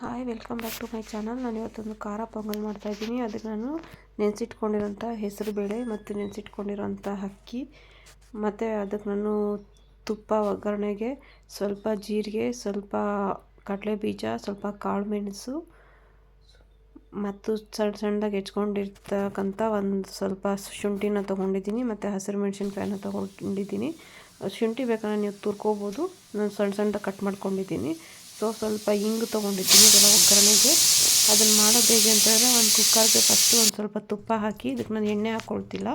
Hi, welcome back to my channel. ನಾನು ಇವತ್ತೊಂದು ಖಾರ ಪೊಂಗಲ್ ಮಾಡ್ತಾಯಿದ್ದೀನಿ. ಅದಕ್ಕೆ ನಾನು ನೆನೆಸಿಟ್ಕೊಂಡಿರೋಂಥ ಹೆಸರುಬೇಳೆ ಮತ್ತು ನೆನೆಸಿಟ್ಕೊಂಡಿರೋಂಥ ಅಕ್ಕಿ ಮತ್ತು ಅದಕ್ಕೆ ನಾನು ತುಪ್ಪ ಒಗ್ಗರಣೆಗೆ ಸ್ವಲ್ಪ ಜೀರಿಗೆ, ಸ್ವಲ್ಪ ಕಡಲೆ ಬೀಜ, ಸ್ವಲ್ಪ ಕಾಳು ಮೆಣಸು ಮತ್ತು ಸಣ್ಣದಾಗಿ ಹೆಚ್ಕೊಂಡಿರ್ತಕ್ಕಂಥ ಒಂದು ಸ್ವಲ್ಪ ಶುಂಠಿನ ತೊಗೊಂಡಿದ್ದೀನಿ ಮತ್ತು ಹಸಿರು ಮೆಣಸಿನ್ಕಾಯಿನ ತೊಗೊಂಡಿದ್ದೀನಿ. ಶುಂಠಿ ಬೇಕಾದ್ರೆ ನೀವು ತುರ್ಕೋಬೋದು, ನಾನು ಸಣ್ಣದಾಗಿ ಕಟ್ ಮಾಡ್ಕೊಂಡಿದ್ದೀನಿ. ಸ್ವಲ್ಪ ಹಿಂಗು ತೊಗೊಂಡಿದ್ದೀನಿ ಇದೆಲ್ಲ ಒಗ್ಗರಣೆಗೆ. ಅದನ್ನು ಮಾಡೋದು ಹೇಗೆ ಅಂತ ಹೇಳಿದ್ರೆ, ಒಂದು ಕುಕ್ಕರ್ಗೆ ಫಸ್ಟು ಒಂದು ಸ್ವಲ್ಪ ತುಪ್ಪ ಹಾಕಿ, ಇದಕ್ಕೆ ನಾನು ಎಣ್ಣೆ ಹಾಕ್ಕೊಳ್ತಿಲ್ಲ,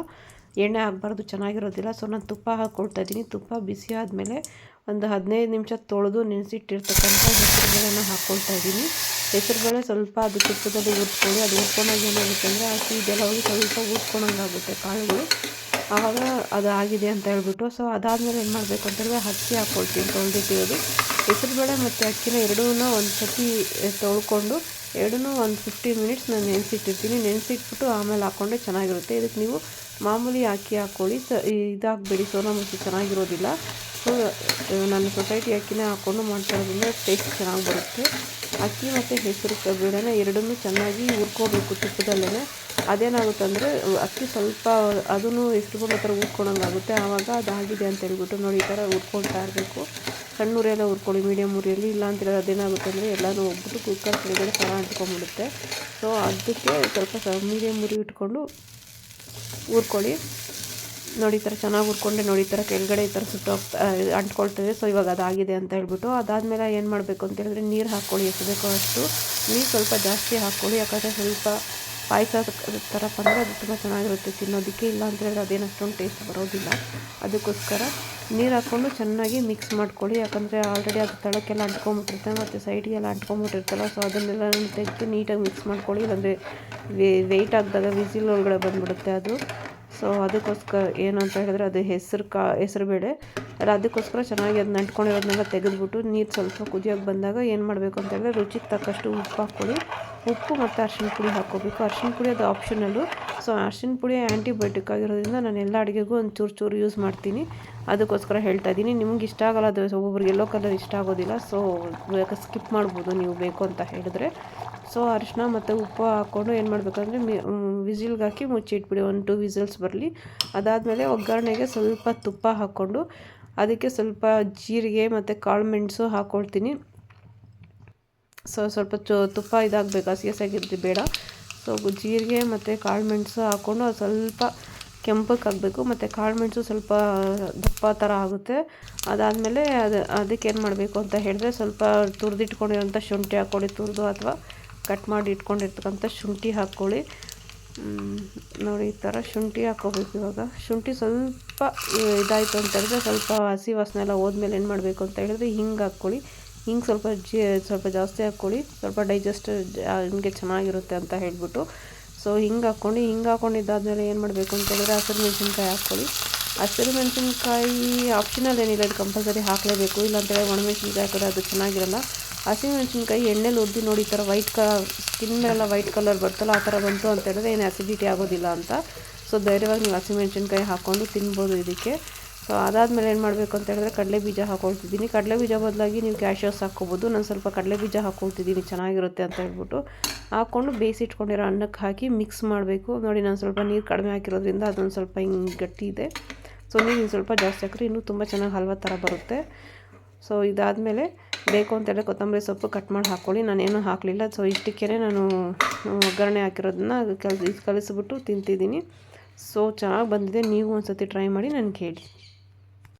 ಎಣ್ಣೆ ಹಾಕ್ಬಾರ್ದು, ಚೆನ್ನಾಗಿರೋದಿಲ್ಲ. ನಾನು ತುಪ್ಪ ಹಾಕ್ಕೊಳ್ತಾ ಇದ್ದೀನಿ. ತುಪ್ಪ ಬಿಸಿ ಆದಮೇಲೆ ಒಂದು 15 ನಿಮಿಷ ತೊಳೆದು ನೆನೆಸಿಟ್ಟಿರ್ತಕ್ಕಂಥ ಹೆಸರುಬೇಳೆನ ಹಾಕ್ಕೊಳ್ತಾ ಇದ್ದೀನಿ. ಹೆಸರುಬೇಳೆ ಸ್ವಲ್ಪ ಅದು ತುಪ್ಪದಲ್ಲಿ ಹುರ್ಕೊಳ್ಳಿ. ಅದು ಹುರ್ಕೊಂಡಾಗ ಏನಾಗುತ್ತೆ ಅಂದರೆ ಹಸಿ ಇದೆಲ್ಲ ಹೋಗಿ ಸ್ವಲ್ಪ ಹುರ್ಕೊಂಡಂಗಾಗುತ್ತೆ ಕಾಳುಗಳು. ಆವಾಗ ಅದು ಆಗಿದೆ ಅಂತ ಹೇಳ್ಬಿಟ್ಟು ಅದಾದಮೇಲೆ ಏನು ಮಾಡಬೇಕು ಅಂತಂದರೆ ಅಕ್ಕಿ ಹಾಕ್ಕೊಳ್ತೀನಿ, ತೊಳೆದಿಟ್ಟಿರೋದು. ಹೆಸರುಬೇಳೆ ಮತ್ತು ಅಕ್ಕಿನ ಎರಡೂ ಒಂದು ಸತಿ ತೊಳ್ಕೊಂಡು ಎರಡೂ ಒಂದು 15 ಮಿನಿಟ್ಸ್ ನಾನು ನೆನೆಸಿಟ್ಟಿರ್ತೀನಿ. ನೆನೆಸಿಟ್ಬಿಟ್ಟು ಆಮೇಲೆ ಹಾಕ್ಕೊಂಡ್ರೆ ಚೆನ್ನಾಗಿರುತ್ತೆ. ಇದಕ್ಕೆ ನೀವು ಮಾಮೂಲಿ ಅಕ್ಕಿ ಹಾಕ್ಕೊಳ್ಳಿ, ಇದಾಗಬೇಡಿ, ಸೋನಾ ಮಸೂರಿ ಚೆನ್ನಾಗಿರೋದಿಲ್ಲ. ನಾನು ಸೊಸೈಟಿ ಅಕ್ಕಿನೇ ಹಾಕ್ಕೊಂಡು ಮಾಡ್ತಾ ಇರೋದ್ರಿಂದ ಟೇಸ್ಟ್ ಚೆನ್ನಾಗಿ ಬರುತ್ತೆ. ಅಕ್ಕಿ ಮತ್ತು ಹೆಸರು ಬೇಳೆನ ಎರಡನ್ನೂ ಚೆನ್ನಾಗಿ ಹುರ್ಕೋಬೇಕು ತುಪ್ಪದಲ್ಲೇ. ಅದೇನಾಗುತ್ತೆ ಅಂದರೆ ಅಕ್ಕಿ ಸ್ವಲ್ಪ ಅದೂ ಹೆಸರುಬೇಳೆ ಥರ ಹುರ್ಕೊಳಂಗಾಗುತ್ತೆ. ಆವಾಗ ಅದಾಗಿದೆ ಅಂತ ಹೇಳ್ಬಿಟ್ಟು ನೋಡಿ ಈ ಥರ ಹುರ್ಕೊಳ್ತಾ ಇರಬೇಕು. ಸಣ್ಣ ಉರಿಯೆಲ್ಲ ಹುರ್ಕೊಳ್ಳಿ, ಮೀಡಿಯಮ್ ಉರಿಯಲ್ಲಿ. ಇಲ್ಲ ಅಂತೇಳಿ ಅದೇನಾಗುತ್ತೆ ಅಂದರೆ ಎಲ್ಲನೂ ಹೋಗ್ಬಿಟ್ಟು ಕುಕ್ಕರ್ ಕೆಳಗಡೆ ಸರ ಅಂಟ್ಕೊಂಡ್ಬಿಡುತ್ತೆ. ಅದಕ್ಕೆ ಸ್ವಲ್ಪ ಮೀಡಿಯಮ್ ಉರಿ ಇಟ್ಕೊಂಡು ಹುರ್ಕೊಳ್ಳಿ. ನೋಡಿ ಈ ಥರ ಚೆನ್ನಾಗಿ ಹುರ್ಕೊಂಡೆ. ನೋಡಿ ಈ ಥರ ಕೆಳಗಡೆ ಈ ಥರ ಅಂಟ್ಕೊಳ್ತದೆ. ಇವಾಗ ಅದಾಗಿದೆ ಅಂತ ಹೇಳ್ಬಿಟ್ಟು ಅದಾದಮೇಲೆ ಏನು ಮಾಡಬೇಕು ಅಂತ ಹೇಳಿದ್ರೆ, ನೀರು ಹಾಕ್ಕೊಳ್ಳಿ, ಎಷ್ಟು ಬೇಕೋ ಅಷ್ಟು ನೀರು ಸ್ವಲ್ಪ ಜಾಸ್ತಿ ಹಾಕ್ಕೊಳ್ಳಿ. ಯಾಕಂದರೆ ಸ್ವಲ್ಪ ಪಾಯಸ ಥರ ಬಂದರೆ ಅದು ತುಂಬ ಚೆನ್ನಾಗಿರುತ್ತೆ ತಿನ್ನೋದಕ್ಕೆ. ಇಲ್ಲ ಅಂತ ಹೇಳಿದ್ರೆ ಅದೇನು ಅಷ್ಟೊಂದು ಟೇಸ್ಟ್ ಬರೋದಿಲ್ಲ. ಅದಕ್ಕೋಸ್ಕರ ನೀರು ಹಾಕ್ಕೊಂಡು ಚೆನ್ನಾಗಿ ಮಿಕ್ಸ್ ಮಾಡ್ಕೊಳ್ಳಿ. ಯಾಕಂದರೆ ಆಲ್ರೆಡಿ ಅದು ತಳಕ್ಕೆಲ್ಲ ಅಂಟ್ಕೊಂಬಿಟ್ಟಿರುತ್ತೆ ಮತ್ತು ಸೈಡ್ಗೆಲ್ಲ ಅಂಟ್ಕೊಂಬಿಟ್ಟಿರ್ತಲ್ಲ. ಅದನ್ನೆಲ್ಲ ತೆಗೆದು ನೀಟಾಗಿ ಮಿಕ್ಸ್ ಮಾಡ್ಕೊಳ್ಳಿ. ಇಲ್ಲಾಂದರೆ ವೆಯ್ಟ್ ಹಾಕಿದಾಗ ವಿಸಿಲ್ ಒಳಗಡೆ ಬಂದುಬಿಡುತ್ತೆ ಅದು. ಅದಕ್ಕೋಸ್ಕರ ಏನು ಅಂತ ಹೇಳಿದ್ರೆ ಅದು ಹೆಸರುಬೇಳೆ ಅಲ್ಲ, ಅದಕ್ಕೋಸ್ಕರ ಚೆನ್ನಾಗಿ ಅದನ್ನ ಅಂಟ್ಕೊಂಡಿರೋದನ್ನೆಲ್ಲ ತೆಗೆದುಬಿಟ್ಟು ನೀರು ಸ್ವಲ್ಪ ಕುದಿಯೋಕೆ ಬಂದಾಗ ಏನು ಮಾಡಬೇಕು ಅಂತ ಹೇಳಿದ್ರೆ, ರುಚಿಗೆ ತಕ್ಕಷ್ಟು ಉಪ್ಪು ಹಾಕ್ಕೊಳ್ಳಿ. ಉಪ್ಪು ಮತ್ತು ಅರಿಶಿನ ಪುಡಿ ಹಾಕ್ಕೋಬೇಕು. ಅರಿಶಿನ ಪುಡಿ ಅದು ಆಪ್ಷನಲ್ಲು. ಅರಿಶಿನ ಪುಡಿ ಆ್ಯಂಟಿಬಯೋಟಿಕ್ ಆಗಿರೋದ್ರಿಂದ ನಾನು ಎಲ್ಲ ಅಡುಗೆಗೂ ಒಂದು ಚೂರು ಯೂಸ್ ಮಾಡ್ತೀನಿ. ಅದಕ್ಕೋಸ್ಕರ ಹೇಳ್ತಾ ಇದ್ದೀನಿ. ನಿಮ್ಗೆ ಇಷ್ಟ ಆಗಲ್ಲ ಅದು, ಒಬ್ಬೊಬ್ರಿಗೆ ಯೆಲ್ಲೋ ಕಲರ್ ಇಷ್ಟ ಆಗೋದಿಲ್ಲ. ಸ್ಕಿಪ್ ಮಾಡ್ಬೋದು ನೀವು ಬೇಕು ಅಂತ ಹೇಳಿದ್ರೆ. ಅರಿಶಿನ ಮತ್ತು ಉಪ್ಪು ಹಾಕ್ಕೊಂಡು ಏನು ಮಾಡಬೇಕಂದ್ರೆ ವಿಸಿಲ್ಗೆ ಹಾಕಿ ಮುಚ್ಚಿಟ್ಬಿಡಿ, 1-2 ವಿಸಿಲ್ಸ್ ಬರಲಿ. ಅದಾದಮೇಲೆ ಒಗ್ಗರಣೆಗೆ ಸ್ವಲ್ಪ ತುಪ್ಪ ಹಾಕ್ಕೊಂಡು ಅದಕ್ಕೆ ಸ್ವಲ್ಪ ಜೀರಿಗೆ ಮತ್ತು ಕಾಳು ಮೆಣಸು ಹಾಕ್ಕೊಳ್ತೀನಿ. ಸ್ವಲ್ಪ ತುಪ್ಪ ಇದಾಗಬೇಕು, ಹಸಿಯಾಗಿದ್ದು ಬೇಡ. ಜೀರಿಗೆ ಮತ್ತು ಕಾಳು ಮೆಣಸು ಹಾಕ್ಕೊಂಡು ಅದು ಸ್ವಲ್ಪ ಕೆಂಪಕ್ಕಾಗಬೇಕು ಮತ್ತು ಕಾಳು ಮೆಣಸು ಸ್ವಲ್ಪ ದಪ್ಪ ಥರ ಆಗುತ್ತೆ. ಅದಾದಮೇಲೆ ಅದಕ್ಕೆ ಏನು ಮಾಡಬೇಕು ಅಂತ ಹೇಳಿದ್ರೆ, ಸ್ವಲ್ಪ ತುರಿದಿಟ್ಕೊಂಡಿರೋಂಥ ಶುಂಠಿ ಹಾಕ್ಕೊಳ್ಳಿ, ತುರಿದು ಅಥವಾ ಕಟ್ ಮಾಡಿ ಇಟ್ಕೊಂಡಿರ್ತಕ್ಕಂಥ ಶುಂಠಿ ಹಾಕ್ಕೊಳ್ಳಿ. ನೋಡಿ ಈ ಥರ ಶುಂಠಿ ಹಾಕ್ಕೋಬೇಕು. ಇವಾಗ ಶುಂಠಿ ಸ್ವಲ್ಪ ಇದಾಯಿತು ಅಂತ ಹೇಳಿದ್ರೆ, ಸ್ವಲ್ಪ ಹಸಿ ವಾಸನೆ ಎಲ್ಲ ಹೋದ್ಮೇಲೆ ಏನು ಮಾಡಬೇಕು ಅಂತ ಹೇಳಿದ್ರೆ ಹಿಂಗೆ ಹಾಕ್ಕೊಳ್ಳಿ. ಹಿಂಗೆ ಸ್ವಲ್ಪ ಜಾಸ್ತಿ ಹಾಕ್ಕೊಳ್ಳಿ, ಸ್ವಲ್ಪ ಡೈಜೆಸ್ಟ್ ಹಿಂಗೆ ಚೆನ್ನಾಗಿರುತ್ತೆ ಅಂತ ಹೇಳ್ಬಿಟ್ಟು. ಹಿಂಗೆ ಹಾಕ್ಕೊಂಡಿದ್ದಾದ್ಮೇಲೆ ಏನು ಮಾಡಬೇಕು ಅಂತ ಹೇಳಿದ್ರೆ ಹಸಿರು ಮೆಣಸಿನ್ಕಾಯಿ ಹಾಕ್ಕೊಳ್ಳಿ. ಹಸಿರು ಮೆಣಸಿನ್ಕಾಯಿ ಆಪ್ಷನಲ್ ಏನಿಲ್ಲ, ಇದು ಕಂಪಲ್ಸರಿ ಹಾಕಲೇಬೇಕು. ಇಲ್ಲಾಂತೇಳಿ ಒಣಮೆಣಸಿನ್ಕಾಯಿ ಹಾಕಿದ್ರೆ ಅದು ಚೆನ್ನಾಗಿರಲ್ಲ. ಹಸಿಮೆಣಸಿನ್ಕಾಯಿ ಎಣ್ಣೆಲಿ ಹುರಿದು ನೋಡಿ ಈ ಥರ ಸ್ಕಿನ್ ಮೇಲೆಲ್ಲ ವೈಟ್ ಕಲರ್ ಬರ್ತಲ್ಲ, ಆ ಥರ ಬಂತು ಅಂತ ಹೇಳಿದ್ರೆ ಏನು ಆ್ಯಸಿಡಿಟಿ ಆಗೋದಿಲ್ಲ ಅಂತ. ಧೈರ್ಯವಾಗಿ ನೀವು ಹಸಿಮೆಣಸಿನ್ಕಾಯಿ ಹಾಕ್ಕೊಂಡು ತಿನ್ಬೋದು ಇದಕ್ಕೆ. ಅದಾದಮೇಲೆ ಏನು ಮಾಡಬೇಕು ಅಂತ ಹೇಳಿದ್ರೆ ಕಡಲೆ ಬೀಜ ಹಾಕ್ಕೊಳ್ತಿದ್ದೀನಿ. ಕಡಲೆ ಬೀಜ ಬದಲಾಗಿ ನೀವು ಕ್ಯಾಶ್ಯೂಸ್ ಹಾಕ್ಕೋಬೋದು. ನಾನು ಸ್ವಲ್ಪ ಕಡಲೆ ಬೀಜ ಹಾಕ್ಕೊಳ್ತಿದ್ದೀನಿ, ಚೆನ್ನಾಗಿರುತ್ತೆ ಅಂತ ಹೇಳ್ಬಿಟ್ಟು. ಹಾಕ್ಕೊಂಡು ಬೇಯಿಸಿಟ್ಕೊಂಡಿರೋ ಅನ್ನಕ್ಕೆ ಹಾಕಿ ಮಿಕ್ಸ್ ಮಾಡಬೇಕು. ನೋಡಿ ನಾನು ಸ್ವಲ್ಪ ನೀರು ಕಡಿಮೆ ಹಾಕಿರೋದ್ರಿಂದ ಅದೊಂದು ಸ್ವಲ್ಪ ಹಿಂಗೆ ಗಟ್ಟಿ ಇದೆ. ನೀರು ಸ್ವಲ್ಪ ಜಾಸ್ತಿ ಹಾಕಿದ್ರೆ ಇನ್ನೂ ತುಂಬ ಚೆನ್ನಾಗಿ ಹಲ್ವಾ ಥರ ಬರುತ್ತೆ. ಇದಾದಮೇಲೆ ಬೇಕು ಅಂತೇಳಿ ಕೊತ್ತಂಬರಿ ಸೊಪ್ಪು ಕಟ್ ಮಾಡಿ ಹಾಕ್ಕೊಳ್ಳಿ. ನಾನೇನು ಹಾಕಲಿಲ್ಲ. ಇಷ್ಟಕ್ಕೇ ನಾನು ಒಗ್ಗರಣೆ ಹಾಕಿರೋದನ್ನ ಕಲಿಸ್ಬಿಟ್ಟು ತಿಂತಿದ್ದೀನಿ. ಚೆನ್ನಾಗಿ ಬಂದಿದೆ. ನೀವು ಒಂದು ಸತಿ ಟ್ರೈ ಮಾಡಿ ನನಗೆ ಹೇಳಿ.